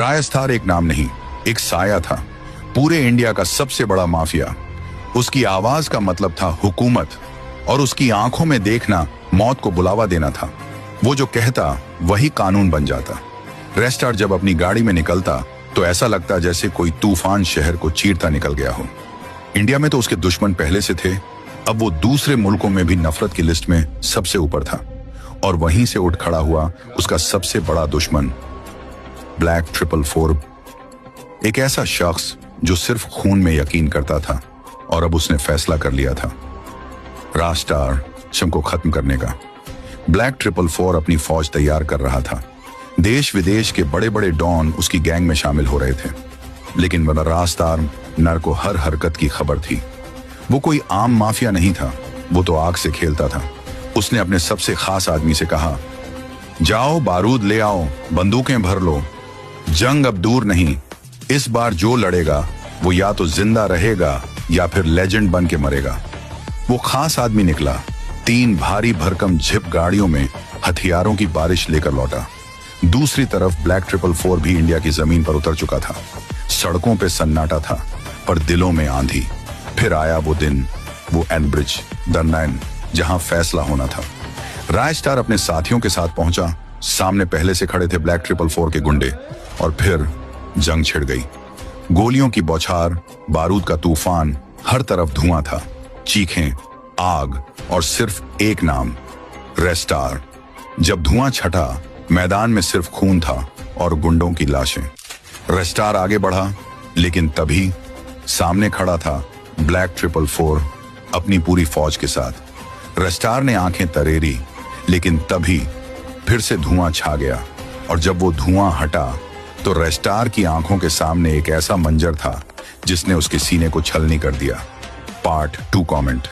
रायस्तार एक नाम नहीं, एक साया था। पूरे इंडिया का सबसे बड़ा माफिया। उसकी आवाज का मतलब था हुकूमत, और उसकी आंखों में देखना मौत को बुलावा देना था। वो जो कहता वही कानून बन जाता। रेस्टार जब अपनी गाड़ी में निकलता तो ऐसा लगता जैसे कोई तूफान शहर को चीरता निकल गया हो। इंडिया में तो उसके दुश्मन पहले से थे, अब वो दूसरे मुल्कों में भी नफरत की लिस्ट में सबसे ऊपर था। और वहीं से उठ खड़ा हुआ उसका सबसे बड़ा दुश्मन, ब्लैक 444। एक ऐसा शख्स जो सिर्फ खून में यकीन करता था, और अब उसने फैसला कर लिया था रायस्तार को खत्म करने का। ब्लैक 444 अपनी फौज तैयार कर रहा था। देश विदेश के बड़े बड़े डॉन उसकी गैंग में शामिल हो रहे थे, लेकिन रायस्तार नर को हर हरकत की खबर थी। वो कोई आम माफिया नहीं था, वो तो आग से खेलता था। उसने अपने सबसे खास आदमी से कहा, जाओ बारूद ले आओ, बंदूकें भर लो, जंग अब दूर नहीं। इस बार जो लड़ेगा वो या तो जिंदा रहेगा या फिर लेजेंड बन के मरेगा। वो खास आदमी निकला, 3 भारी भरकम जिप गाड़ियों में हथियारों की बारिश लेकर लौटा। दूसरी तरफ ब्लैक 444 भी इंडिया की जमीन पर उतर चुका था। सड़कों पे सन्नाटा था, पर दिलों में आंधी। फिर आया वो दिन, वो एनब्रिज दरनाइन, जहां फैसला होना था। रायस्तार अपने साथियों के साथ पहुंचा। सामने पहले से खड़े थे ब्लैक 444 के गुंडे, और फिर जंग छिड़ गई। गोलियों की बौछार, बारूद का तूफान, हर तरफ धुआं था, चीखें, आग, और सिर्फ एक नाम, रेस्टार। जब धुआं छटा, मैदान में सिर्फ खून था और गुंडों की लाशें। रेस्टार आगे बढ़ा, लेकिन तभी सामने खड़ा था ब्लैक 444 अपनी पूरी फौज के साथ। रेस्टार ने आंखें तरेरी, लेकिन तभी फिर से धुआं छा गया, और जब वो धुआं हटा तो रेस्टार की आंखों के सामने एक ऐसा मंजर था जिसने उसके सीने को छलनी कर दिया। Part 2 comment.